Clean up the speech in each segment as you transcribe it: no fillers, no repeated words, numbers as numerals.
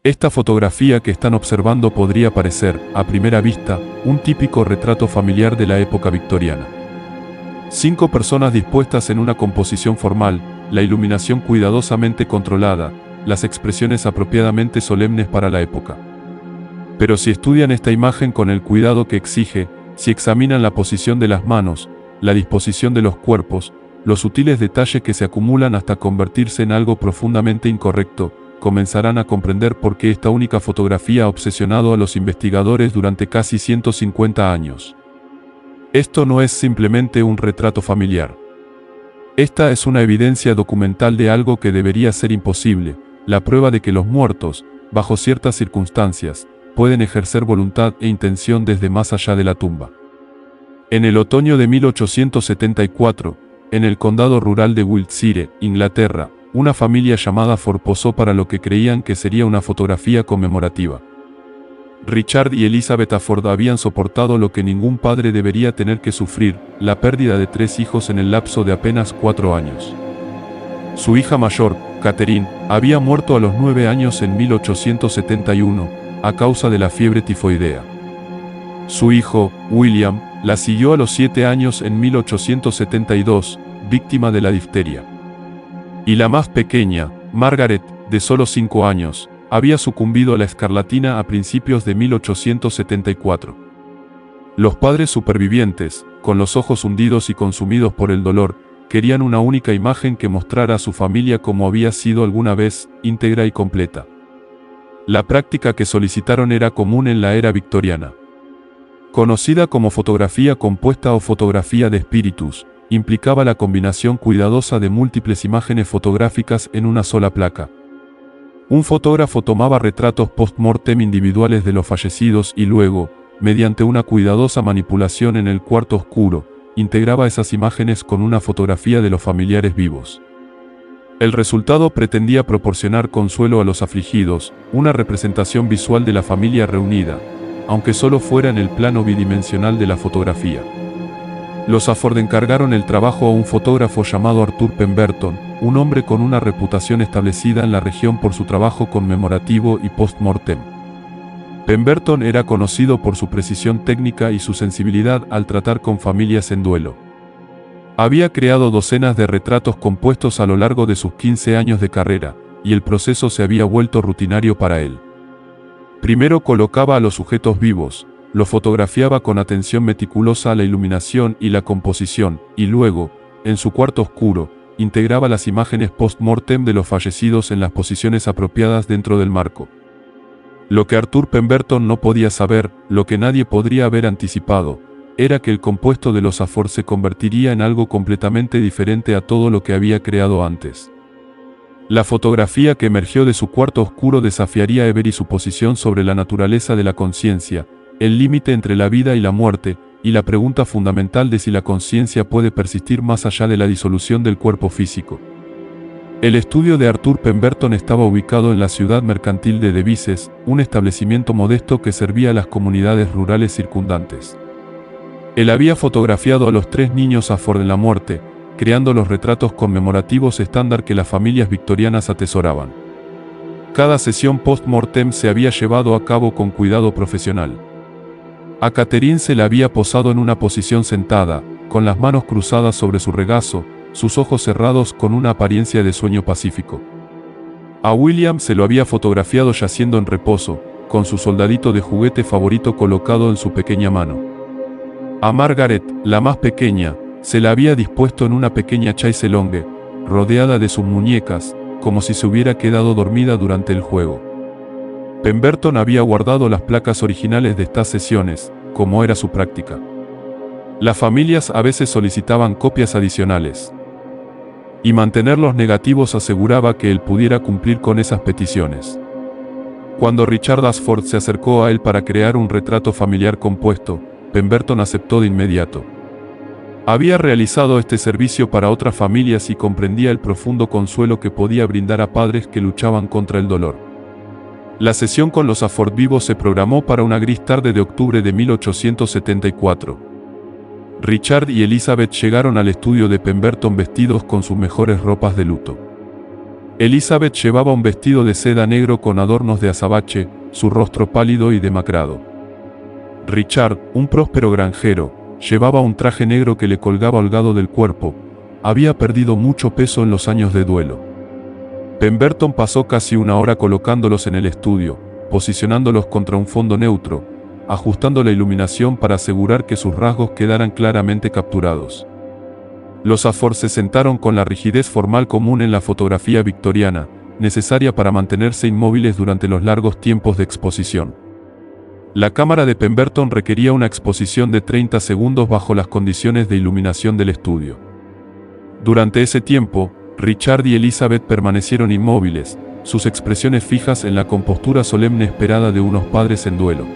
Esta fotografía que están observando podría parecer, a primera vista, un típico retrato familiar de la época victoriana. 5 personas dispuestas en una composición formal, la iluminación cuidadosamente controlada, las expresiones apropiadamente solemnes para la época. Pero si estudian esta imagen con el cuidado que exige, si examinan la posición de las manos, la disposición de los cuerpos, los sutiles detalles que se acumulan hasta convertirse en algo profundamente incorrecto, comenzarán a comprender por qué esta única fotografía ha obsesionado a los investigadores durante casi 150 años. Esto no es simplemente un retrato familiar. Esta es una evidencia documental de algo que debería ser imposible, la prueba de que los muertos, bajo ciertas circunstancias, pueden ejercer voluntad e intención desde más allá de la tumba. En el otoño de 1874, en el condado rural de Wiltshire, Inglaterra, una familia llamada Ford posó para lo que creían que sería una fotografía conmemorativa. Richard y Elizabeth Ford habían soportado lo que ningún padre debería tener que sufrir, la pérdida de 3 hijos en el lapso de apenas 4 años. Su hija mayor, Catherine, había muerto a los 9 años en 1871, a causa de la fiebre tifoidea. Su hijo, William, la siguió a los 7 años en 1872, víctima de la difteria. Y la más pequeña, Margaret, de solo 5 años, había sucumbido a la escarlatina a principios de 1874. Los padres supervivientes, con los ojos hundidos y consumidos por el dolor, querían una única imagen que mostrara a su familia como había sido alguna vez, íntegra y completa. La práctica que solicitaron era común en la era victoriana. Conocida como fotografía compuesta o fotografía de espíritus, implicaba la combinación cuidadosa de múltiples imágenes fotográficas en una sola placa. Un fotógrafo tomaba retratos post-mortem individuales de los fallecidos y luego, mediante una cuidadosa manipulación en el cuarto oscuro, integraba esas imágenes con una fotografía de los familiares vivos. El resultado pretendía proporcionar consuelo a los afligidos, una representación visual de la familia reunida, aunque solo fuera en el plano bidimensional de la fotografía. Los Ford encargaron el trabajo a un fotógrafo llamado Arthur Pemberton, un hombre con una reputación establecida en la región por su trabajo conmemorativo y post-mortem. Pemberton era conocido por su precisión técnica y su sensibilidad al tratar con familias en duelo. Había creado docenas de retratos compuestos a lo largo de sus 15 años de carrera, y el proceso se había vuelto rutinario para él. Primero colocaba a los sujetos vivos, lo fotografiaba con atención meticulosa a la iluminación y la composición, y luego, en su cuarto oscuro, integraba las imágenes post-mortem de los fallecidos en las posiciones apropiadas dentro del marco. Lo que Arthur Pemberton no podía saber, lo que nadie podría haber anticipado, era que el compuesto de los Ford se convertiría en algo completamente diferente a todo lo que había creado antes. La fotografía que emergió de su cuarto oscuro desafiaría a Ever y su posición sobre la naturaleza de la conciencia, el límite entre la vida y la muerte, y la pregunta fundamental de si la conciencia puede persistir más allá de la disolución del cuerpo físico. El estudio de Arthur Pemberton estaba ubicado en la ciudad mercantil de Devizes, un establecimiento modesto que servía a las comunidades rurales circundantes. Él había fotografiado a los 3 niños Ford en la muerte, creando los retratos conmemorativos estándar que las familias victorianas atesoraban. Cada sesión post-mortem se había llevado a cabo con cuidado profesional. A Catherine se la había posado en una posición sentada, con las manos cruzadas sobre su regazo, sus ojos cerrados con una apariencia de sueño pacífico. A William se lo había fotografiado yaciendo en reposo, con su soldadito de juguete favorito colocado en su pequeña mano. A Margaret, la más pequeña, se la había dispuesto en una pequeña chaise longue, rodeada de sus muñecas, como si se hubiera quedado dormida durante el juego. Pemberton había guardado las placas originales de estas sesiones, como era su práctica. Las familias a veces solicitaban copias adicionales. Y mantener los negativos aseguraba que él pudiera cumplir con esas peticiones. Cuando Richard Ford se acercó a él para crear un retrato familiar compuesto, Pemberton aceptó de inmediato. Había realizado este servicio para otras familias y comprendía el profundo consuelo que podía brindar a padres que luchaban contra el dolor. La sesión con los Ford vivos se programó para una gris tarde de octubre de 1874. Richard y Elizabeth llegaron al estudio de Pemberton vestidos con sus mejores ropas de luto. Elizabeth llevaba un vestido de seda negro con adornos de azabache, su rostro pálido y demacrado. Richard, un próspero granjero, llevaba un traje negro que le colgaba holgado del cuerpo. Había perdido mucho peso en los años de duelo. Pemberton pasó casi una hora colocándolos en el estudio, posicionándolos contra un fondo neutro, ajustando la iluminación para asegurar que sus rasgos quedaran claramente capturados. Los Afford se sentaron con la rigidez formal común en la fotografía victoriana, necesaria para mantenerse inmóviles durante los largos tiempos de exposición. La cámara de Pemberton requería una exposición de 30 segundos bajo las condiciones de iluminación del estudio. Durante ese tiempo, Richard y Elizabeth permanecieron inmóviles, sus expresiones fijas en la compostura solemne esperada de unos padres en duelo.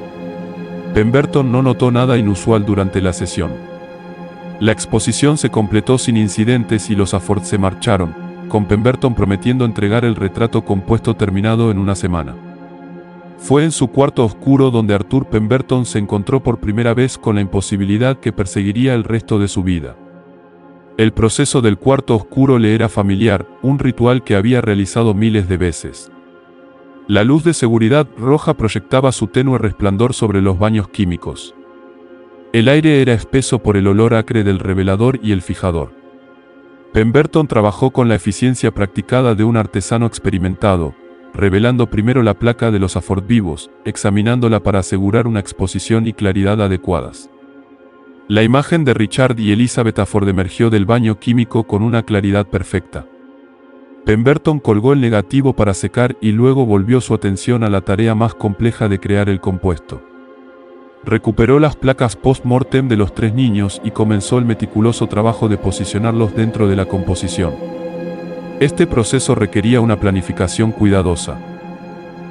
Pemberton no notó nada inusual durante la sesión. La exposición se completó sin incidentes y los Afford se marcharon, con Pemberton prometiendo entregar el retrato compuesto terminado en una semana. Fue en su cuarto oscuro donde Arthur Pemberton se encontró por primera vez con la imposibilidad que perseguiría el resto de su vida. El proceso del cuarto oscuro le era familiar, un ritual que había realizado miles de veces. La luz de seguridad roja proyectaba su tenue resplandor sobre los baños químicos. El aire era espeso por el olor acre del revelador y el fijador. Pemberton trabajó con la eficiencia practicada de un artesano experimentado, revelando primero la placa de los Afford vivos, examinándola para asegurar una exposición y claridad adecuadas. La imagen de Richard y Elizabeth Afford emergió del baño químico con una claridad perfecta. Pemberton colgó el negativo para secar y luego volvió su atención a la tarea más compleja de crear el compuesto. Recuperó las placas post-mortem de los tres niños y comenzó el meticuloso trabajo de posicionarlos dentro de la composición. Este proceso requería una planificación cuidadosa.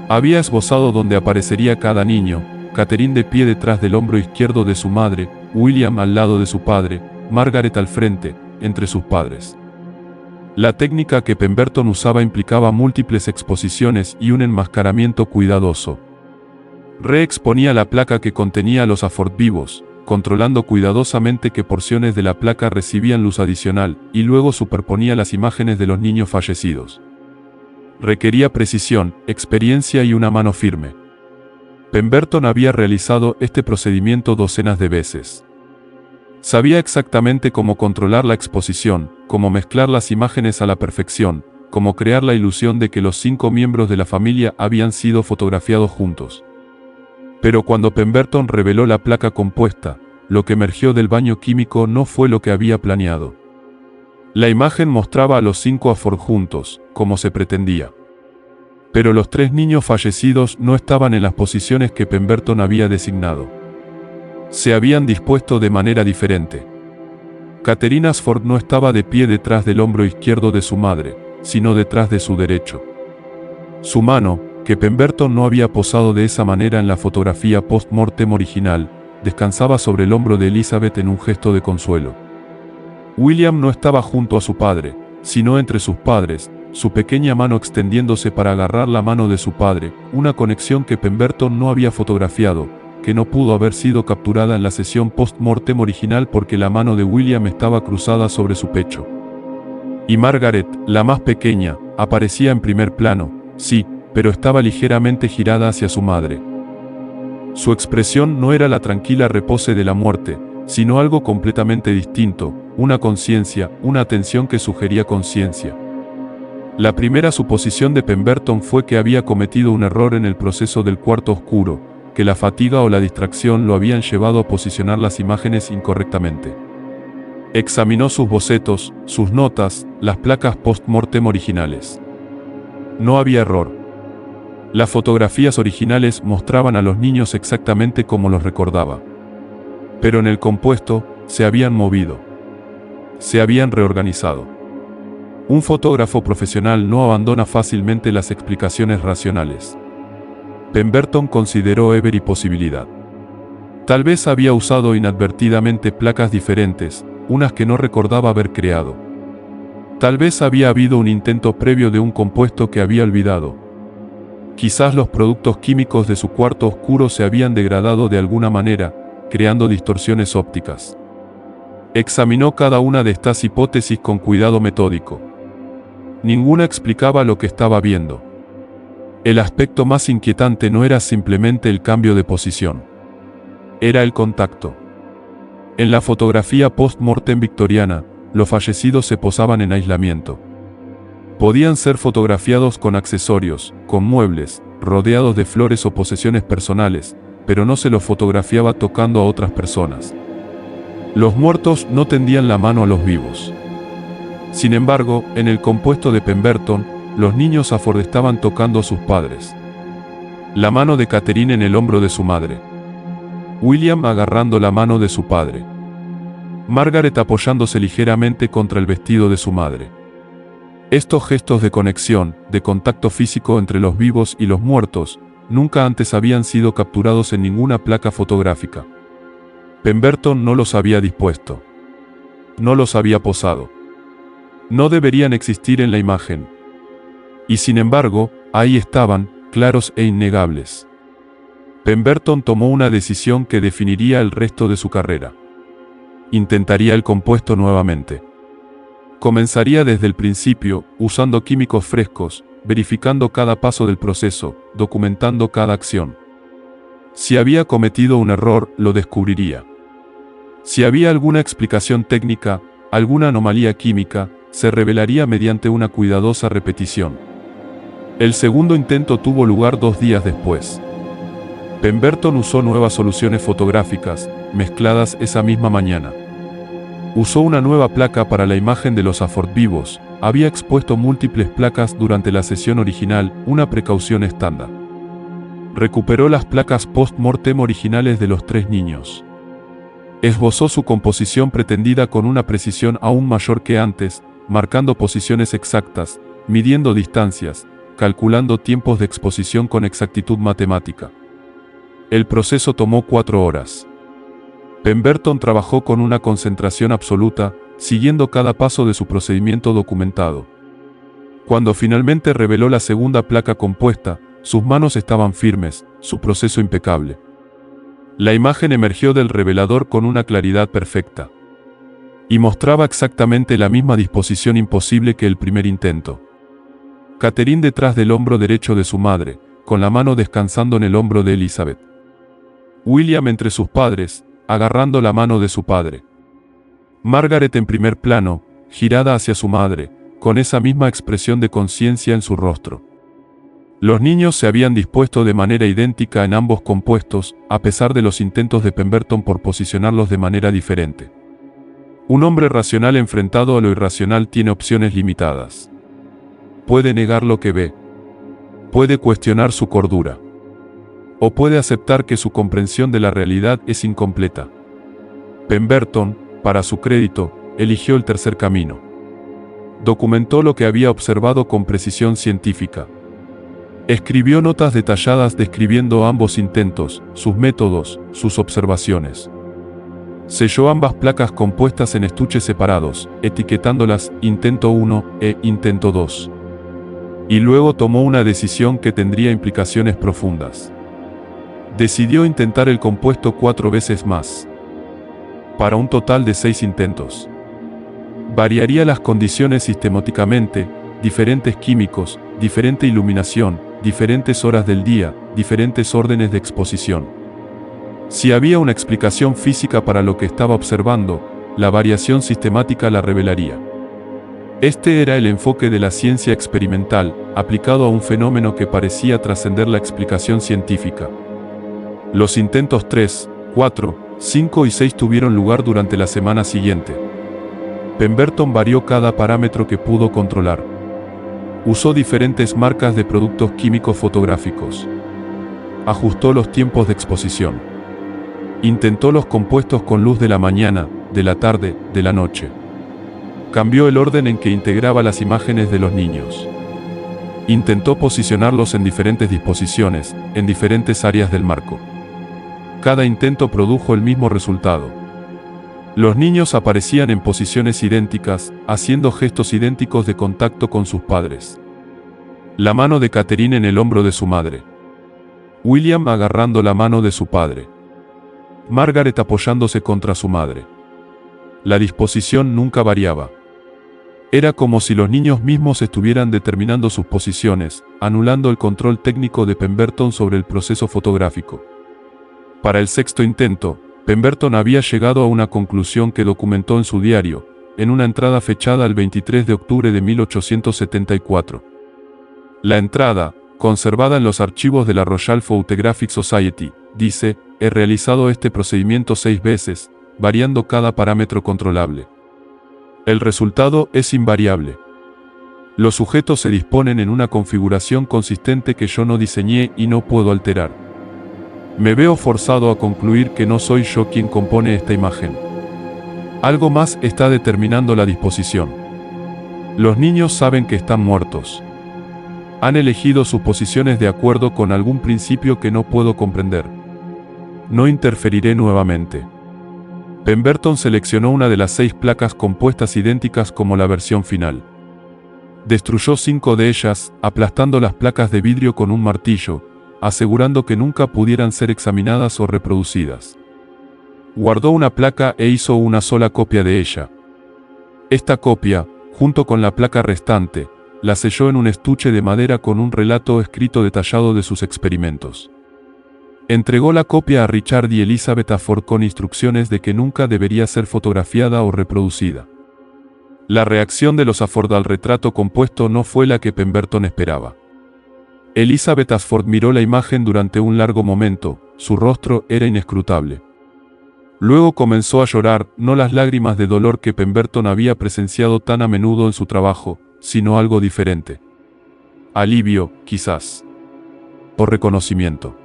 Había esbozado dónde aparecería cada niño, Catherine de pie detrás del hombro izquierdo de su madre, William al lado de su padre, Margaret al frente, entre sus padres. La técnica que Pemberton usaba implicaba múltiples exposiciones y un enmascaramiento cuidadoso. Reexponía la placa que contenía a los Afford vivos, controlando cuidadosamente qué porciones de la placa recibían luz adicional, y luego superponía las imágenes de los niños fallecidos. Requería precisión, experiencia y una mano firme. Pemberton había realizado este procedimiento docenas de veces. Sabía exactamente cómo controlar la exposición, cómo mezclar las imágenes a la perfección, cómo crear la ilusión de que los 5 miembros de la familia habían sido fotografiados juntos. Pero cuando Pemberton reveló la placa compuesta, lo que emergió del baño químico no fue lo que había planeado. La imagen mostraba a los 5 Afford juntos, como se pretendía. Pero los 3 niños fallecidos no estaban en las posiciones que Pemberton había designado. Se habían dispuesto de manera diferente. Catherine Afford no estaba de pie detrás del hombro izquierdo de su madre, sino detrás de su derecho. Su mano, que Pemberton no había posado de esa manera en la fotografía post-mortem original, descansaba sobre el hombro de Elizabeth en un gesto de consuelo. William no estaba junto a su padre, sino entre sus padres, su pequeña mano extendiéndose para agarrar la mano de su padre, una conexión que Pemberton no había fotografiado, que no pudo haber sido capturada en la sesión post-mortem original porque la mano de William estaba cruzada sobre su pecho. Y Margaret, la más pequeña, aparecía en primer plano, sí, pero estaba ligeramente girada hacia su madre. Su expresión no era la tranquila repose de la muerte, sino algo completamente distinto, una conciencia, una atención que sugería conciencia. La primera suposición de Pemberton fue que había cometido un error en el proceso del cuarto oscuro, que la fatiga o la distracción lo habían llevado a posicionar las imágenes incorrectamente. Examinó sus bocetos, sus notas, las placas post-mortem originales. No había error. Las fotografías originales mostraban a los niños exactamente como los recordaba. Pero en el compuesto, se habían movido. Se habían reorganizado. Un fotógrafo profesional no abandona fácilmente las explicaciones racionales. Pemberton consideró every posibilidad. Tal vez había usado inadvertidamente placas diferentes, unas que no recordaba haber creado. Tal vez había habido un intento previo de un compuesto que había olvidado. Quizás los productos químicos de su cuarto oscuro se habían degradado de alguna manera, creando distorsiones ópticas. Examinó cada una de estas hipótesis con cuidado metódico. Ninguna explicaba lo que estaba viendo. El aspecto más inquietante no era simplemente el cambio de posición. Era el contacto. En la fotografía post-mortem victoriana, los fallecidos se posaban en aislamiento. Podían ser fotografiados con accesorios, con muebles, rodeados de flores o posesiones personales, pero no se los fotografiaba tocando a otras personas. Los muertos no tendían la mano a los vivos. Sin embargo, en el compuesto de Pemberton, los niños a Ford estaban tocando a sus padres. La mano de Catherine en el hombro de su madre. William agarrando la mano de su padre. Margaret apoyándose ligeramente contra el vestido de su madre. Estos gestos de conexión, de contacto físico entre los vivos y los muertos, nunca antes habían sido capturados en ninguna placa fotográfica. Pemberton no los había dispuesto. No los había posado. No deberían existir en la imagen. Y sin embargo, ahí estaban, claros e innegables. Pemberton tomó una decisión que definiría el resto de su carrera. Intentaría el compuesto nuevamente. Comenzaría desde el principio, usando químicos frescos, verificando cada paso del proceso, documentando cada acción. Si había cometido un error, lo descubriría. Si había alguna explicación técnica, alguna anomalía química, se revelaría mediante una cuidadosa repetición. El segundo intento tuvo lugar 2 días después. Pemberton usó nuevas soluciones fotográficas, mezcladas esa misma mañana. Usó una nueva placa para la imagen de los Afford vivos, había expuesto múltiples placas durante la sesión original, una precaución estándar. Recuperó las placas post-mortem originales de los 3 niños. Esbozó su composición pretendida con una precisión aún mayor que antes, marcando posiciones exactas, midiendo distancias, calculando tiempos de exposición con exactitud matemática. El proceso tomó 4 horas. Pemberton trabajó con una concentración absoluta, siguiendo cada paso de su procedimiento documentado. Cuando finalmente reveló la segunda placa compuesta, sus manos estaban firmes, su proceso impecable. La imagen emergió del revelador con una claridad perfecta. Y mostraba exactamente la misma disposición imposible que el primer intento. Catherine detrás del hombro derecho de su madre, con la mano descansando en el hombro de Elizabeth. William entre sus padres, agarrando la mano de su padre. Margaret en primer plano, girada hacia su madre, con esa misma expresión de conciencia en su rostro. Los niños se habían dispuesto de manera idéntica en ambos compuestos, a pesar de los intentos de Pemberton por posicionarlos de manera diferente. Un hombre racional enfrentado a lo irracional tiene opciones limitadas. Puede negar lo que ve. Puede cuestionar su cordura. O puede aceptar que su comprensión de la realidad es incompleta. Pemberton, para su crédito, eligió el tercer camino. Documentó lo que había observado con precisión científica. Escribió notas detalladas describiendo ambos intentos, sus métodos, sus observaciones. Selló ambas placas compuestas en estuches separados, etiquetándolas Intento 1 e Intento 2. Y luego tomó una decisión que tendría implicaciones profundas. Decidió intentar el compuesto 4 veces más. Para un total de 6 intentos. Variaría las condiciones sistemáticamente, diferentes químicos, diferente iluminación, diferentes horas del día, diferentes órdenes de exposición. Si había una explicación física para lo que estaba observando, la variación sistemática la revelaría. Este era el enfoque de la ciencia experimental, aplicado a un fenómeno que parecía trascender la explicación científica. Los intentos 3, 4, 5 y 6 tuvieron lugar durante la semana siguiente. Pemberton varió cada parámetro que pudo controlar. Usó diferentes marcas de productos químicos fotográficos. Ajustó los tiempos de exposición. Intentó los compuestos con luz de la mañana, de la tarde, de la noche. Cambió el orden en que integraba las imágenes de los niños. Intentó posicionarlos en diferentes disposiciones, en diferentes áreas del marco. Cada intento produjo el mismo resultado. Los niños aparecían en posiciones idénticas, haciendo gestos idénticos de contacto con sus padres. La mano de Catherine en el hombro de su madre. William agarrando la mano de su padre. Margaret apoyándose contra su madre. La disposición nunca variaba. Era como si los niños mismos estuvieran determinando sus posiciones, anulando el control técnico de Pemberton sobre el proceso fotográfico. Para el sexto intento, Pemberton había llegado a una conclusión que documentó en su diario, en una entrada fechada el 23 de octubre de 1874. La entrada, conservada en los archivos de la Royal Photographic Society, dice: he realizado este procedimiento 6 veces, variando cada parámetro controlable. El resultado es invariable. Los sujetos se disponen en una configuración consistente que yo no diseñé y no puedo alterar. Me veo forzado a concluir que no soy yo quien compone esta imagen. Algo más está determinando la disposición. Los niños saben que están muertos. Han elegido sus posiciones de acuerdo con algún principio que no puedo comprender. No interferiré nuevamente. Pemberton seleccionó una de las 6 placas compuestas idénticas como la versión final. Destruyó 5 de ellas, aplastando las placas de vidrio con un martillo, asegurando que nunca pudieran ser examinadas o reproducidas. Guardó una placa e hizo una sola copia de ella. Esta copia, junto con la placa restante, la selló en un estuche de madera con un relato escrito detallado de sus experimentos. Entregó la copia a Richard y Elizabeth Afford con instrucciones de que nunca debería ser fotografiada o reproducida. La reacción de los Afford al retrato compuesto no fue la que Pemberton esperaba. Elizabeth Afford miró la imagen durante un largo momento, su rostro era inescrutable. Luego comenzó a llorar, no las lágrimas de dolor que Pemberton había presenciado tan a menudo en su trabajo, sino algo diferente. Alivio, quizás. O reconocimiento.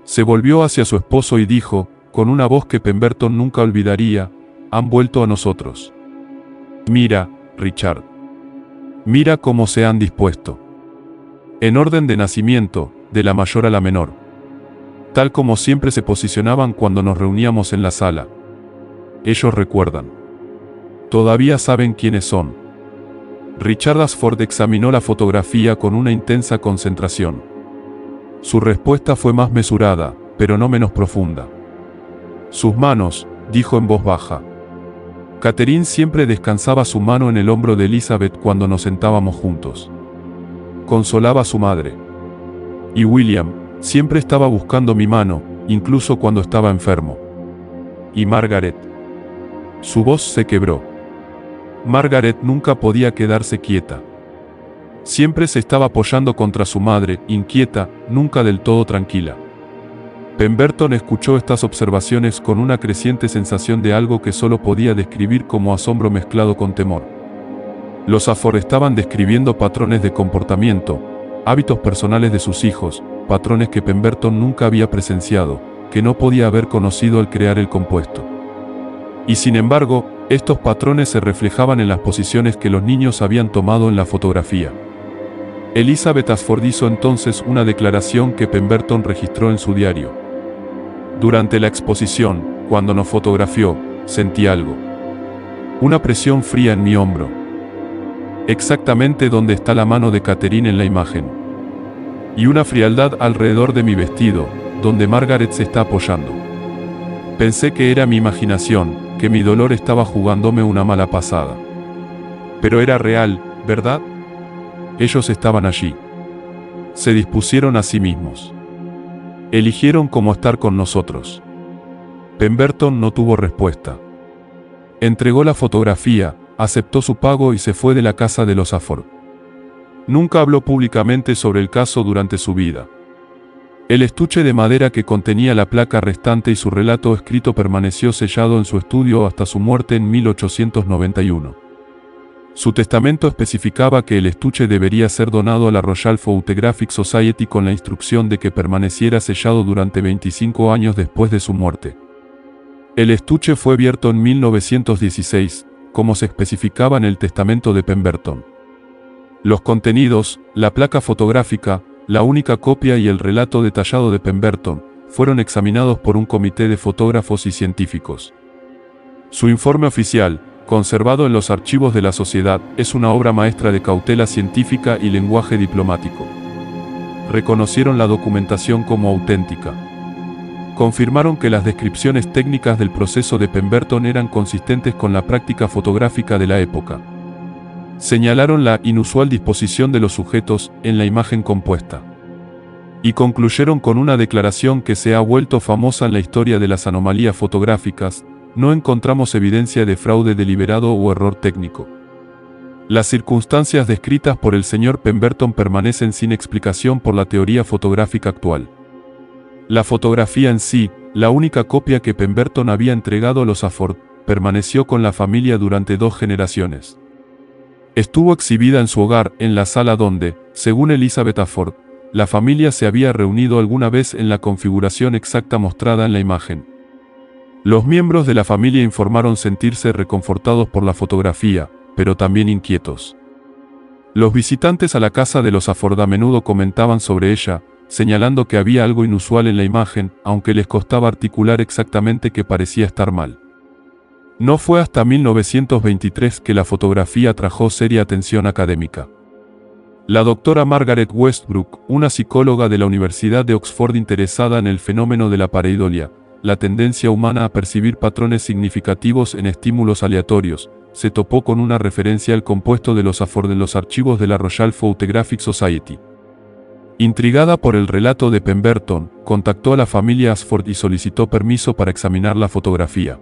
Se volvió hacia su esposo y dijo, con una voz que Pemberton nunca olvidaría: han vuelto a nosotros. Mira, Richard. Mira cómo se han dispuesto. En orden de nacimiento, de la mayor a la menor. Tal como siempre se posicionaban cuando nos reuníamos en la sala. Ellos recuerdan. Todavía saben quiénes son. Richard Ashford examinó la fotografía con una intensa concentración. Su respuesta fue más mesurada, pero no menos profunda. Sus manos, dijo en voz baja. Catherine siempre descansaba su mano en el hombro de Elizabeth cuando nos sentábamos juntos. Consolaba a su madre. Y William siempre estaba buscando mi mano, incluso cuando estaba enfermo. Y Margaret. Su voz se quebró. Margaret nunca podía quedarse quieta. Siempre se estaba apoyando contra su madre, inquieta, nunca del todo tranquila. Pemberton escuchó estas observaciones con una creciente sensación de algo que solo podía describir como asombro mezclado con temor. Los Afford estaban describiendo patrones de comportamiento, hábitos personales de sus hijos, patrones que Pemberton nunca había presenciado, que no podía haber conocido al crear el compuesto. Y sin embargo, estos patrones se reflejaban en las posiciones que los niños habían tomado en la fotografía. Elizabeth Ashford hizo entonces una declaración que Pemberton registró en su diario. Durante la exposición, cuando nos fotografió, sentí algo. Una presión fría en mi hombro. Exactamente donde está la mano de Catherine en la imagen. Y una frialdad alrededor de mi vestido, donde Margaret se está apoyando. Pensé que era mi imaginación, que mi dolor estaba jugándome una mala pasada. Pero era real, ¿verdad? Ellos estaban allí. Se dispusieron a sí mismos. Eligieron cómo estar con nosotros. Pemberton no tuvo respuesta. Entregó la fotografía, aceptó su pago y se fue de la casa de los Afford. Nunca habló públicamente sobre el caso durante su vida. El estuche de madera que contenía la placa restante y su relato escrito permaneció sellado en su estudio hasta su muerte en 1891. Su testamento especificaba que el estuche debería ser donado a la Royal Photographic Society con la instrucción de que permaneciera sellado durante 25 años después de su muerte. El estuche fue abierto en 1916, como se especificaba en el testamento de Pemberton. Los contenidos, la placa fotográfica, la única copia y el relato detallado de Pemberton, fueron examinados por un comité de fotógrafos y científicos. Su informe oficial, conservado en los archivos de la sociedad, es una obra maestra de cautela científica y lenguaje diplomático. Reconocieron la documentación como auténtica. Confirmaron que las descripciones técnicas del proceso de Pemberton eran consistentes con la práctica fotográfica de la época. Señalaron la inusual disposición de los sujetos en la imagen compuesta. Y concluyeron con una declaración que se ha vuelto famosa en la historia de las anomalías fotográficas: no encontramos evidencia de fraude deliberado o error técnico. Las circunstancias descritas por el señor Pemberton permanecen sin explicación por la teoría fotográfica actual. La fotografía en sí, la única copia que Pemberton había entregado a los Afford, permaneció con la familia durante 2 generaciones. Estuvo exhibida en su hogar, en la sala donde, según Elizabeth Afford, la familia se había reunido alguna vez en la configuración exacta mostrada en la imagen. Los miembros de la familia informaron sentirse reconfortados por la fotografía, pero también inquietos. Los visitantes a la casa de los Afford a menudo comentaban sobre ella, señalando que había algo inusual en la imagen, aunque les costaba articular exactamente qué parecía estar mal. No fue hasta 1923 que la fotografía atrajo seria atención académica. La doctora Margaret Westbrook, una psicóloga de la Universidad de Oxford interesada en el fenómeno de la pareidolia, la tendencia humana a percibir patrones significativos en estímulos aleatorios, se topó con una referencia al compuesto de los Afford en los archivos de la Royal Photographic Society. Intrigada por el relato de Pemberton, contactó a la familia Ashford y solicitó permiso para examinar la fotografía.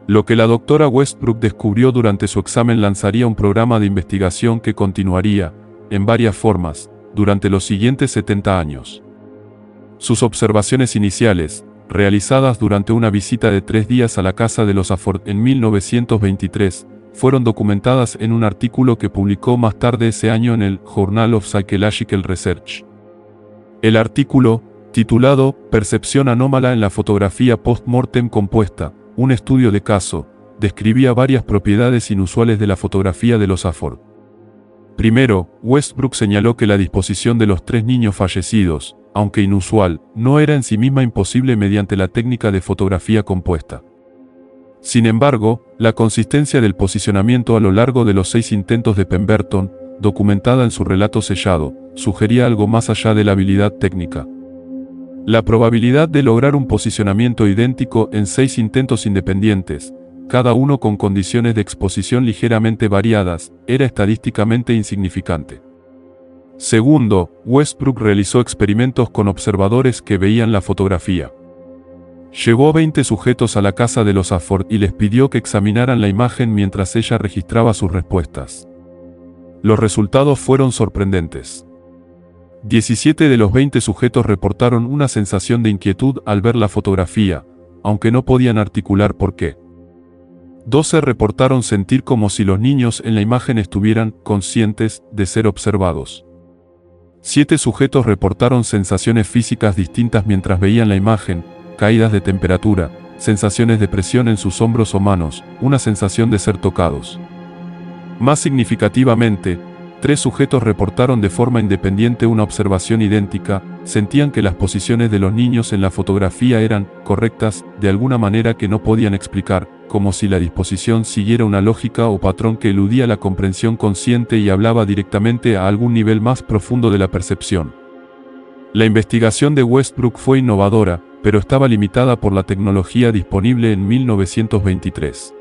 Lo que la doctora Westbrook descubrió durante su examen lanzaría un programa de investigación que continuaría, en varias formas, durante los siguientes 70 años. Sus observaciones iniciales, realizadas durante una visita de 3 días a la casa de los Afford en 1923, fueron documentadas en un artículo que publicó más tarde ese año en el Journal of Psychological Research. El artículo, titulado Percepción anómala en la fotografía post-mortem compuesta, un estudio de caso, describía varias propiedades inusuales de la fotografía de los Afford. Primero, Westbrook señaló que la disposición de los 3 niños fallecidos, aunque inusual, no era en sí misma imposible mediante la técnica de fotografía compuesta. Sin embargo, la consistencia del posicionamiento a lo largo de los 6 intentos de Pemberton, documentada en su relato sellado, sugería algo más allá de la habilidad técnica. La probabilidad de lograr un posicionamiento idéntico en 6 intentos independientes, cada uno con condiciones de exposición ligeramente variadas, era estadísticamente insignificante. Segundo, Westbrook realizó experimentos con observadores que veían la fotografía. Llevó a 20 sujetos a la casa de los Afford y les pidió que examinaran la imagen mientras ella registraba sus respuestas. Los resultados fueron sorprendentes. 17 de los 20 sujetos reportaron una sensación de inquietud al ver la fotografía, aunque no podían articular por qué. 12 reportaron sentir como si los niños en la imagen estuvieran conscientes de ser observados. 7 sujetos reportaron sensaciones físicas distintas mientras veían la imagen: caídas de temperatura, sensaciones de presión en sus hombros o manos, una sensación de ser tocados. Más significativamente, 3 sujetos reportaron de forma independiente una observación idéntica: sentían que las posiciones de los niños en la fotografía eran correctas, de alguna manera que no podían explicar, como si la disposición siguiera una lógica o patrón que eludía la comprensión consciente y hablaba directamente a algún nivel más profundo de la percepción. La investigación de Westbrook fue innovadora, pero estaba limitada por la tecnología disponible en 1923.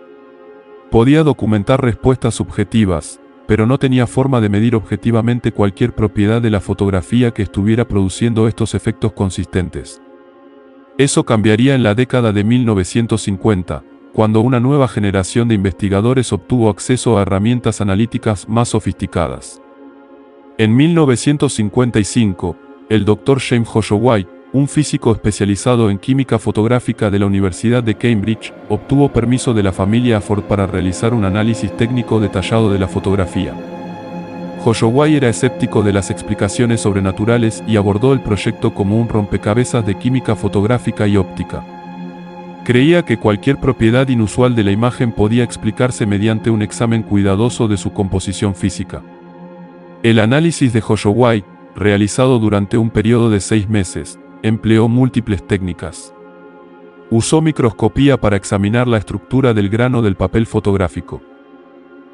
Podía documentar respuestas subjetivas, pero no tenía forma de medir objetivamente cualquier propiedad de la fotografía que estuviera produciendo estos efectos consistentes. Eso cambiaría en la década de 1950, cuando una nueva generación de investigadores obtuvo acceso a herramientas analíticas más sofisticadas. En 1955, el Dr. James Holloway, un físico especializado en química fotográfica de la Universidad de Cambridge, obtuvo permiso de la familia Afford para realizar un análisis técnico detallado de la fotografía. Holloway era escéptico de las explicaciones sobrenaturales y abordó el proyecto como un rompecabezas de química fotográfica y óptica. Creía que cualquier propiedad inusual de la imagen podía explicarse mediante un examen cuidadoso de su composición física. El análisis de Holloway, realizado durante un periodo de 6 meses, empleó múltiples técnicas. Usó microscopía para examinar la estructura del grano del papel fotográfico.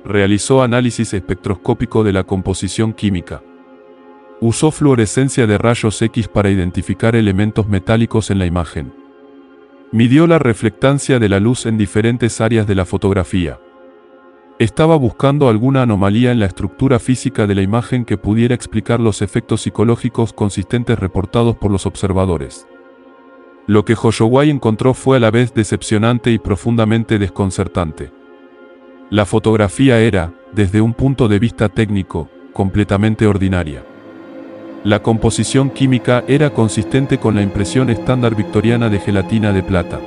Realizó análisis espectroscópico de la composición química. Usó fluorescencia de rayos X para identificar elementos metálicos en la imagen. Midió la reflectancia de la luz en diferentes áreas de la fotografía. Estaba buscando alguna anomalía en la estructura física de la imagen que pudiera explicar los efectos psicológicos consistentes reportados por los observadores. Lo que Hoshowai encontró fue a la vez decepcionante y profundamente desconcertante. La fotografía era, desde un punto de vista técnico, completamente ordinaria. La composición química era consistente con la impresión estándar victoriana de gelatina de plata.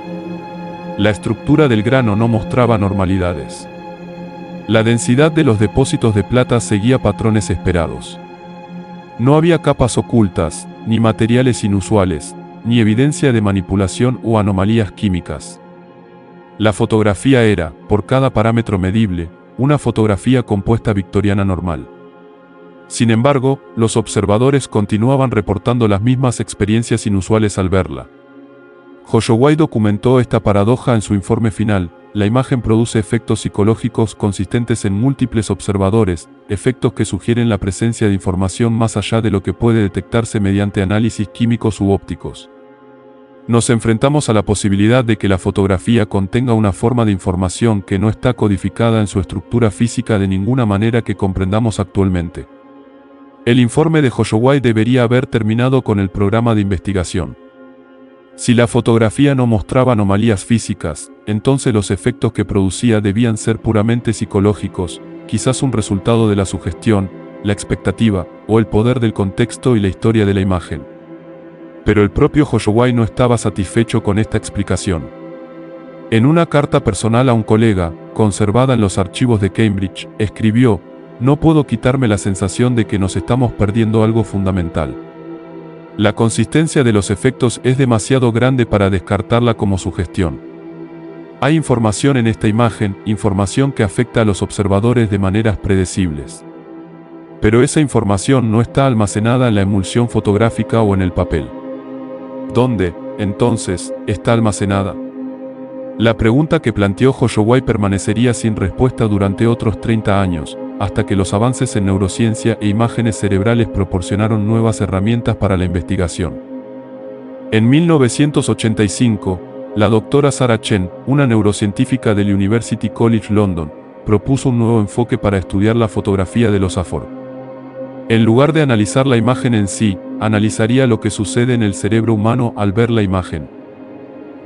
La estructura del grano no mostraba anormalidades. La densidad de los depósitos de plata seguía patrones esperados. No había capas ocultas, ni materiales inusuales, ni evidencia de manipulación o anomalías químicas. La fotografía era, por cada parámetro medible, una fotografía compuesta victoriana normal. Sin embargo, los observadores continuaban reportando las mismas experiencias inusuales al verla. Hoshowai documentó esta paradoja en su informe final. La imagen produce efectos psicológicos consistentes en múltiples observadores, efectos que sugieren la presencia de información más allá de lo que puede detectarse mediante análisis químicos u ópticos. Nos enfrentamos a la posibilidad de que la fotografía contenga una forma de información que no está codificada en su estructura física de ninguna manera que comprendamos actualmente. El informe de Hoshowai debería haber terminado con el programa de investigación. Si la fotografía no mostraba anomalías físicas, entonces los efectos que producía debían ser puramente psicológicos, quizás un resultado de la sugestión, la expectativa, o el poder del contexto y la historia de la imagen. Pero el propio Hoshowai no estaba satisfecho con esta explicación. En una carta personal a un colega, conservada en los archivos de Cambridge, escribió: "No puedo quitarme la sensación de que nos estamos perdiendo algo fundamental. La consistencia de los efectos es demasiado grande para descartarla como sugestión. Hay información en esta imagen, información que afecta a los observadores de maneras predecibles. Pero esa información no está almacenada en la emulsión fotográfica o en el papel. ¿Dónde, entonces, está almacenada?". La pregunta que planteó Hoshowai permanecería sin respuesta durante otros 30 años, hasta que los avances en neurociencia e imágenes cerebrales proporcionaron nuevas herramientas para la investigación. En 1985, la doctora Sarah Chen, una neurocientífica del University College London, propuso un nuevo enfoque para estudiar la fotografía de los AFOR. En lugar de analizar la imagen en sí, analizaría lo que sucede en el cerebro humano al ver la imagen.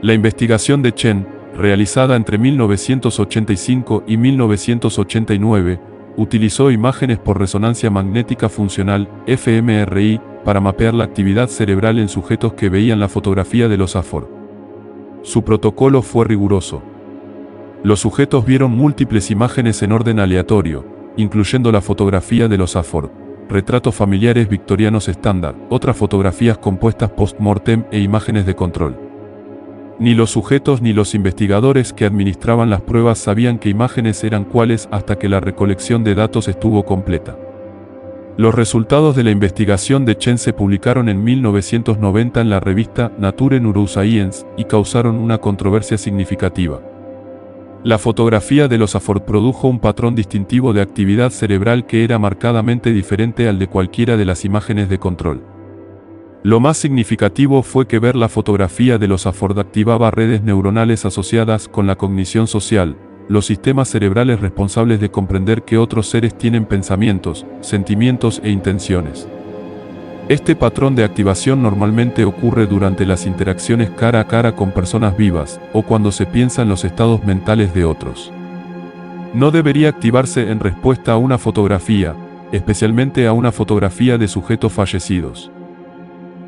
La investigación de Chen, realizada entre 1985 y 1989, utilizó imágenes por resonancia magnética funcional, fMRI, para mapear la actividad cerebral en sujetos que veían la fotografía de los AFOR. Su protocolo fue riguroso. Los sujetos vieron múltiples imágenes en orden aleatorio, incluyendo la fotografía de los AFOR, retratos familiares victorianos estándar, otras fotografías compuestas post-mortem e imágenes de control. Ni los sujetos ni los investigadores que administraban las pruebas sabían qué imágenes eran cuáles hasta que la recolección de datos estuvo completa. Los resultados de la investigación de Chen se publicaron en 1990 en la revista Nature Neuroscience y causaron una controversia significativa. La fotografía de los AFOR produjo un patrón distintivo de actividad cerebral que era marcadamente diferente al de cualquiera de las imágenes de control. Lo más significativo fue que ver la fotografía de los AFOR activaba redes neuronales asociadas con la cognición social, los sistemas cerebrales responsables de comprender que otros seres tienen pensamientos, sentimientos e intenciones. Este patrón de activación normalmente ocurre durante las interacciones cara a cara con personas vivas, o cuando se piensa en los estados mentales de otros. No debería activarse en respuesta a una fotografía, especialmente a una fotografía de sujetos fallecidos.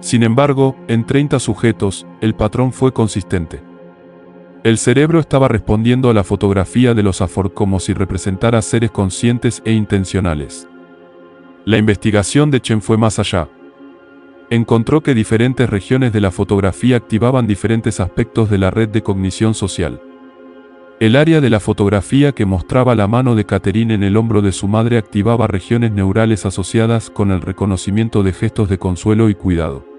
Sin embargo, en 30 sujetos, el patrón fue consistente. El cerebro estaba respondiendo a la fotografía de los AFOR como si representara seres conscientes e intencionales. La investigación de Chen fue más allá. Encontró que diferentes regiones de la fotografía activaban diferentes aspectos de la red de cognición social. El área de la fotografía que mostraba la mano de Catherine en el hombro de su madre activaba regiones neurales asociadas con el reconocimiento de gestos de consuelo y cuidado.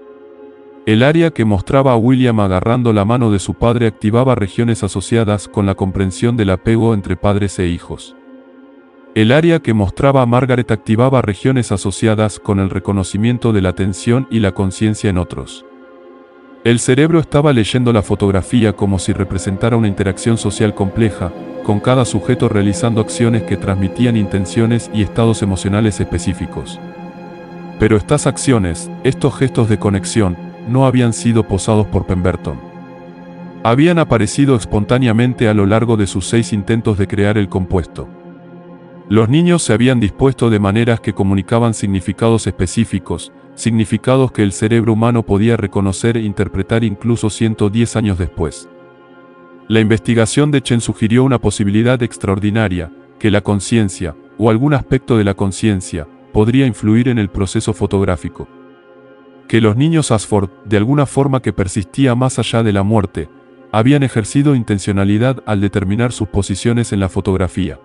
El área que mostraba a William agarrando la mano de su padre activaba regiones asociadas con la comprensión del apego entre padres e hijos. El área que mostraba a Margaret activaba regiones asociadas con el reconocimiento de la atención y la conciencia en otros. El cerebro estaba leyendo la fotografía como si representara una interacción social compleja, con cada sujeto realizando acciones que transmitían intenciones y estados emocionales específicos. Pero estas acciones, estos gestos de conexión, no habían sido posados por Pemberton. Habían aparecido espontáneamente a lo largo de sus 6 intentos de crear el compuesto. Los niños se habían dispuesto de maneras que comunicaban significados específicos, significados que el cerebro humano podía reconocer e interpretar incluso 110 años después. La investigación de Chen sugirió una posibilidad extraordinaria, que la conciencia, o algún aspecto de la conciencia, podría influir en el proceso fotográfico. Que los niños Ashford, de alguna forma que persistía más allá de la muerte, habían ejercido intencionalidad al determinar sus posiciones en la fotografía.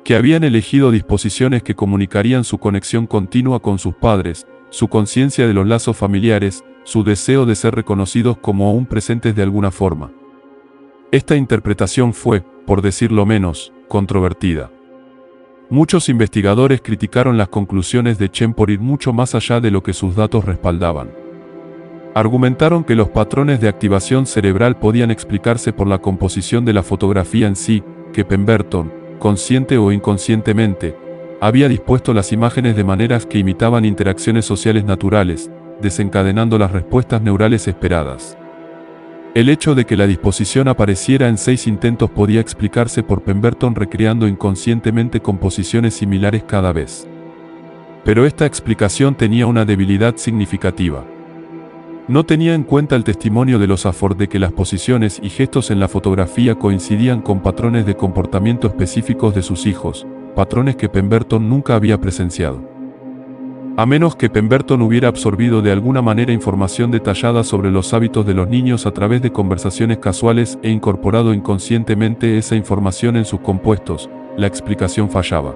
Que habían elegido disposiciones que comunicarían su conexión continua con sus padres, su conciencia de los lazos familiares, su deseo de ser reconocidos como aún presentes de alguna forma. Esta interpretación fue, por decirlo menos, controvertida. Muchos investigadores criticaron las conclusiones de Chen por ir mucho más allá de lo que sus datos respaldaban. Argumentaron que los patrones de activación cerebral podían explicarse por la composición de la fotografía en sí, que Pemberton, consciente o inconscientemente, había dispuesto las imágenes de maneras que imitaban interacciones sociales naturales, desencadenando las respuestas neurales esperadas. El hecho de que la disposición apareciera en 6 intentos podía explicarse por Pemberton recreando inconscientemente composiciones similares cada vez. Pero esta explicación tenía una debilidad significativa. No tenía en cuenta el testimonio de los Ashford de que las posiciones y gestos en la fotografía coincidían con patrones de comportamiento específicos de sus hijos, patrones que Pemberton nunca había presenciado. A menos que Pemberton hubiera absorbido de alguna manera información detallada sobre los hábitos de los niños a través de conversaciones casuales e incorporado inconscientemente esa información en sus compuestos, la explicación fallaba.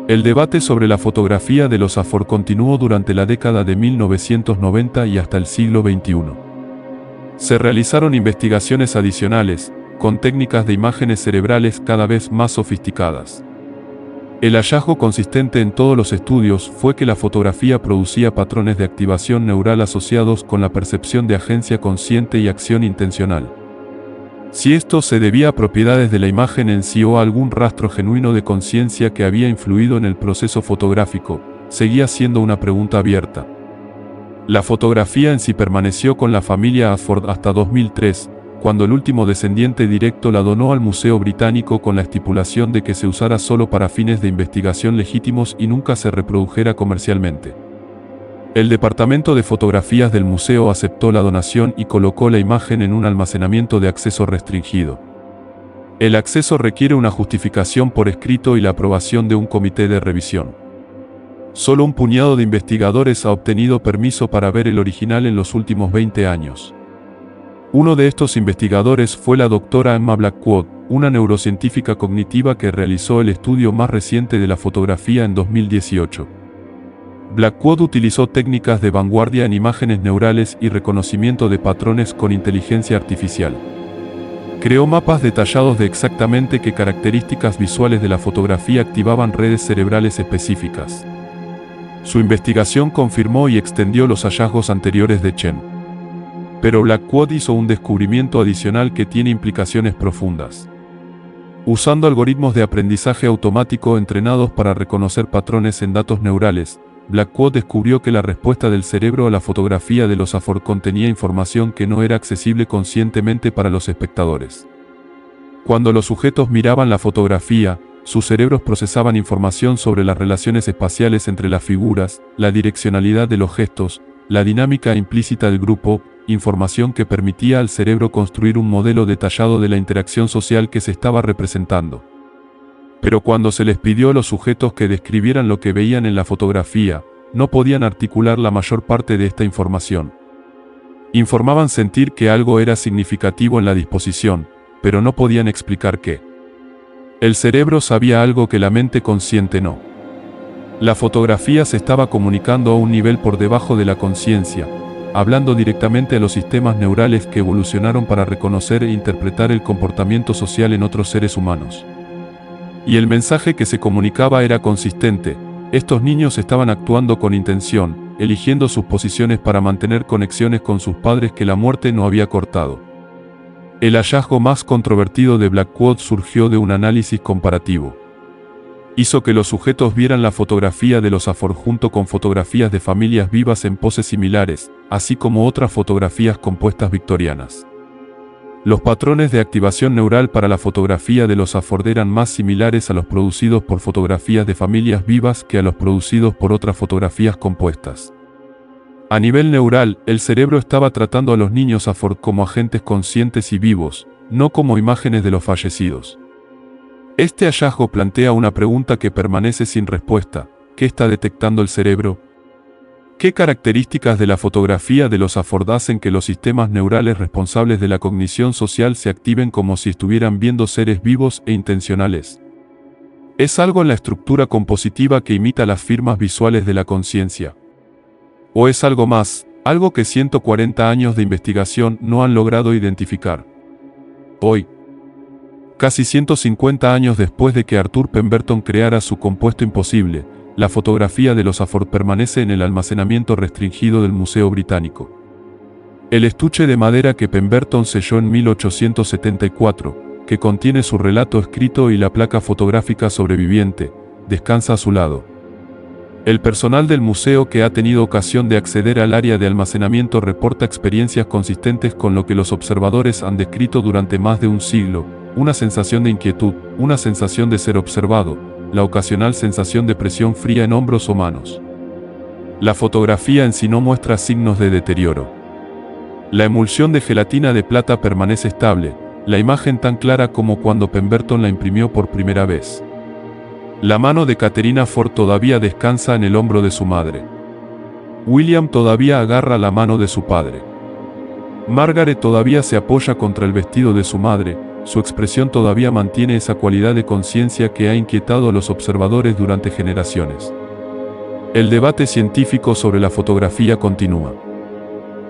El debate sobre la fotografía de los Ashford continuó durante la década de 1990 y hasta el siglo XXI. Se realizaron investigaciones adicionales, con técnicas de imágenes cerebrales cada vez más sofisticadas. El hallazgo consistente en todos los estudios fue que la fotografía producía patrones de activación neural asociados con la percepción de agencia consciente y acción intencional. Si esto se debía a propiedades de la imagen en sí o a algún rastro genuino de conciencia que había influido en el proceso fotográfico, seguía siendo una pregunta abierta. La fotografía en sí permaneció con la familia Ashford hasta 2003, cuando el último descendiente directo la donó al Museo Británico con la estipulación de que se usara solo para fines de investigación legítimos y nunca se reprodujera comercialmente. El departamento de fotografías del museo aceptó la donación y colocó la imagen en un almacenamiento de acceso restringido. El acceso requiere una justificación por escrito y la aprobación de un comité de revisión. Solo un puñado de investigadores ha obtenido permiso para ver el original en los últimos 20 años. Uno de estos investigadores fue la doctora Emma Blackwood, una neurocientífica cognitiva que realizó el estudio más reciente de la fotografía en 2018. Blackwood utilizó técnicas de vanguardia en imágenes neurales y reconocimiento de patrones con inteligencia artificial. Creó mapas detallados de exactamente qué características visuales de la fotografía activaban redes cerebrales específicas. Su investigación confirmó y extendió los hallazgos anteriores de Chen. Pero Blackwood hizo un descubrimiento adicional que tiene implicaciones profundas. Usando algoritmos de aprendizaje automático entrenados para reconocer patrones en datos neurales, Blackwood descubrió que la respuesta del cerebro a la fotografía de los Ashford contenía información que no era accesible conscientemente para los espectadores. Cuando los sujetos miraban la fotografía, sus cerebros procesaban información sobre las relaciones espaciales entre las figuras, la direccionalidad de los gestos, la dinámica implícita del grupo, información que permitía al cerebro construir un modelo detallado de la interacción social que se estaba representando. Pero cuando se les pidió a los sujetos que describieran lo que veían en la fotografía, no podían articular la mayor parte de esta información. Informaban sentir que algo era significativo en la disposición, pero no podían explicar qué. El cerebro sabía algo que la mente consciente no. La fotografía se estaba comunicando a un nivel por debajo de la conciencia, hablando directamente a los sistemas neurales que evolucionaron para reconocer e interpretar el comportamiento social en otros seres humanos. Y el mensaje que se comunicaba era consistente: estos niños estaban actuando con intención, eligiendo sus posiciones para mantener conexiones con sus padres que la muerte no había cortado. El hallazgo más controvertido de Blackwood surgió de un análisis comparativo. Hizo que los sujetos vieran la fotografía de los Afford junto con fotografías de familias vivas en poses similares, así como otras fotografías compuestas victorianas. Los patrones de activación neural para la fotografía de los Afford eran más similares a los producidos por fotografías de familias vivas que a los producidos por otras fotografías compuestas. A nivel neural, el cerebro estaba tratando a los niños Afford como agentes conscientes y vivos, no como imágenes de los fallecidos. Este hallazgo plantea una pregunta que permanece sin respuesta: ¿qué está detectando el cerebro? ¿Qué características de la fotografía de los Afford hacen que los sistemas neurales responsables de la cognición social se activen como si estuvieran viendo seres vivos e intencionales? ¿Es algo en la estructura compositiva que imita las firmas visuales de la conciencia? ¿O es algo más, algo que 140 años de investigación no han logrado identificar? Hoy, casi 150 años después de que Arthur Pemberton creara su compuesto imposible, la fotografía de los Afford permanece en el almacenamiento restringido del Museo Británico. El estuche de madera que Pemberton selló en 1874, que contiene su relato escrito y la placa fotográfica sobreviviente, descansa a su lado. El personal del museo que ha tenido ocasión de acceder al área de almacenamiento reporta experiencias consistentes con lo que los observadores han descrito durante más de un siglo: una sensación de inquietud, una sensación de ser observado, la ocasional sensación de presión fría en hombros o manos. La fotografía en sí no muestra signos de deterioro. La emulsión de gelatina de plata permanece estable, la imagen tan clara como cuando Pemberton la imprimió por primera vez. La mano de Catherine Ford todavía descansa en el hombro de su madre. William todavía agarra la mano de su padre. Margaret todavía se apoya contra el vestido de su madre. Su expresión todavía mantiene esa cualidad de conciencia que ha inquietado a los observadores durante generaciones. El debate científico sobre la fotografía continúa.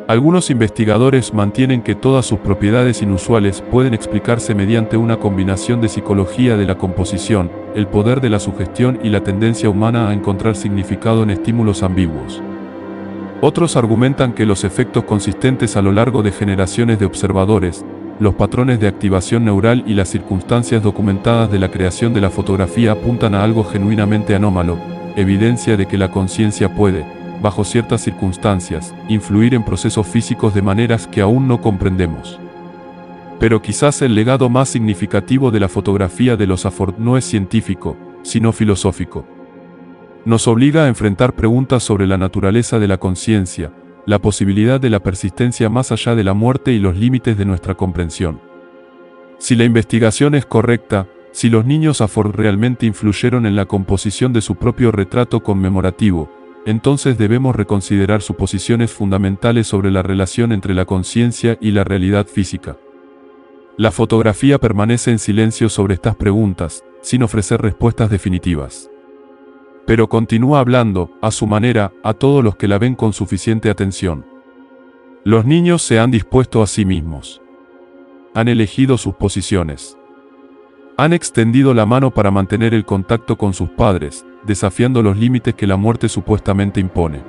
Algunos investigadores mantienen que todas sus propiedades inusuales pueden explicarse mediante una combinación de psicología de la composición, el poder de la sugestión y la tendencia humana a encontrar significado en estímulos ambiguos. Otros argumentan que los efectos consistentes a lo largo de generaciones de observadores, los patrones de activación neural y las circunstancias documentadas de la creación de la fotografía apuntan a algo genuinamente anómalo, evidencia de que la conciencia puede, bajo ciertas circunstancias, influir en procesos físicos de maneras que aún no comprendemos. Pero quizás el legado más significativo de la fotografía de los Afford no es científico, sino filosófico. Nos obliga a enfrentar preguntas sobre la naturaleza de la conciencia, la posibilidad de la persistencia más allá de la muerte y los límites de nuestra comprensión. Si la investigación es correcta, si los niños Afford realmente influyeron en la composición de su propio retrato conmemorativo, entonces debemos reconsiderar suposiciones fundamentales sobre la relación entre la conciencia y la realidad física. La fotografía permanece en silencio sobre estas preguntas, sin ofrecer respuestas definitivas. Pero continúa hablando, a su manera, a todos los que la ven con suficiente atención. Los niños se han dispuesto a sí mismos. Han elegido sus posiciones. Han extendido la mano para mantener el contacto con sus padres, desafiando los límites que la muerte supuestamente impone.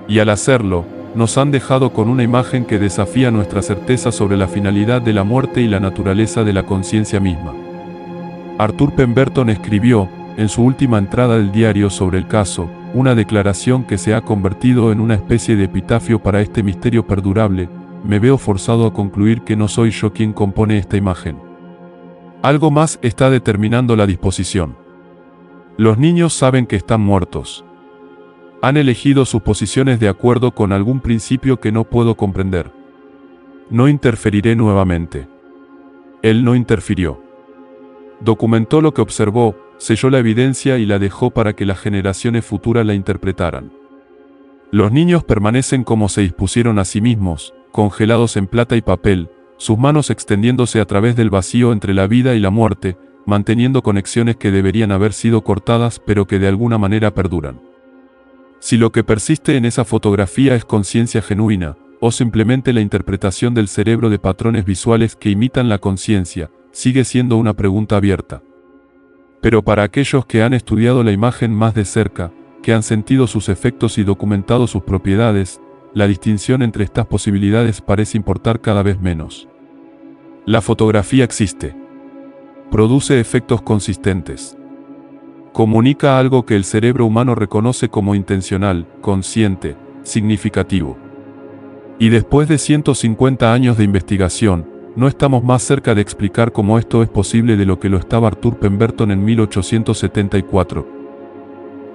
Y al hacerlo, nos han dejado con una imagen que desafía nuestra certeza sobre la finalidad de la muerte y la naturaleza de la conciencia misma. Arthur Pemberton escribió, en su última entrada del diario sobre el caso, una declaración que se ha convertido en una especie de epitafio para este misterio perdurable: me veo forzado a concluir que no soy yo quien compone esta imagen. Algo más está determinando la disposición. Los niños saben que están muertos. Han elegido sus posiciones de acuerdo con algún principio que no puedo comprender. No interferiré nuevamente. Él no interfirió. Documentó lo que observó, selló la evidencia y la dejó para que las generaciones futuras la interpretaran. Los niños permanecen como se dispusieron a sí mismos, congelados en plata y papel, sus manos extendiéndose a través del vacío entre la vida y la muerte, manteniendo conexiones que deberían haber sido cortadas pero que de alguna manera perduran. Si lo que persiste en esa fotografía es conciencia genuina, o simplemente la interpretación del cerebro de patrones visuales que imitan la conciencia, sigue siendo una pregunta abierta. Pero para aquellos que han estudiado la imagen más de cerca, que han sentido sus efectos y documentado sus propiedades, la distinción entre estas posibilidades parece importar cada vez menos. La fotografía existe. Produce efectos consistentes. Comunica algo que el cerebro humano reconoce como intencional, consciente, significativo. Y después de 150 años de investigación, no estamos más cerca de explicar cómo esto es posible de lo que lo estaba Arthur Pemberton en 1874.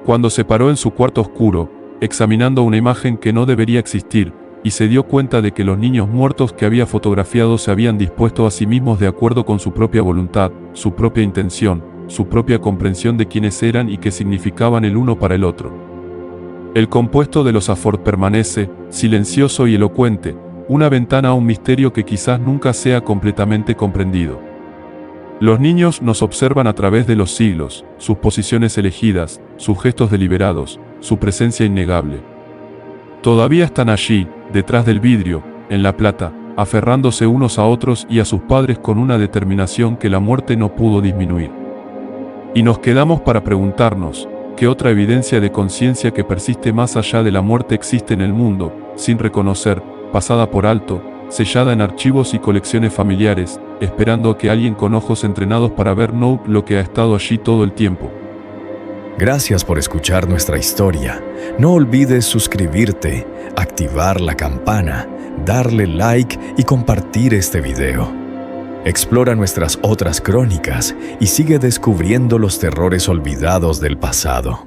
Cuando se paró en su cuarto oscuro, examinando una imagen que no debería existir, y se dio cuenta de que los niños muertos que había fotografiado se habían dispuesto a sí mismos de acuerdo con su propia voluntad, su propia intención, su propia comprensión de quiénes eran y qué significaban el uno para el otro. El compuesto de los Afford permanece, silencioso y elocuente, una ventana a un misterio que quizás nunca sea completamente comprendido. Los niños nos observan a través de los siglos, sus posiciones elegidas, sus gestos deliberados, su presencia innegable. Todavía están allí, detrás del vidrio, en la plata, aferrándose unos a otros y a sus padres con una determinación que la muerte no pudo disminuir. Y nos quedamos para preguntarnos, ¿qué otra evidencia de conciencia que persiste más allá de la muerte existe en el mundo, sin reconocer, pasada por alto, sellada en archivos y colecciones familiares, esperando a que alguien con ojos entrenados para ver lo que ha estado allí todo el tiempo? Gracias por escuchar nuestra historia. No olvides suscribirte, activar la campana, darle like y compartir este video. Explora nuestras otras crónicas y sigue descubriendo los terrores olvidados del pasado.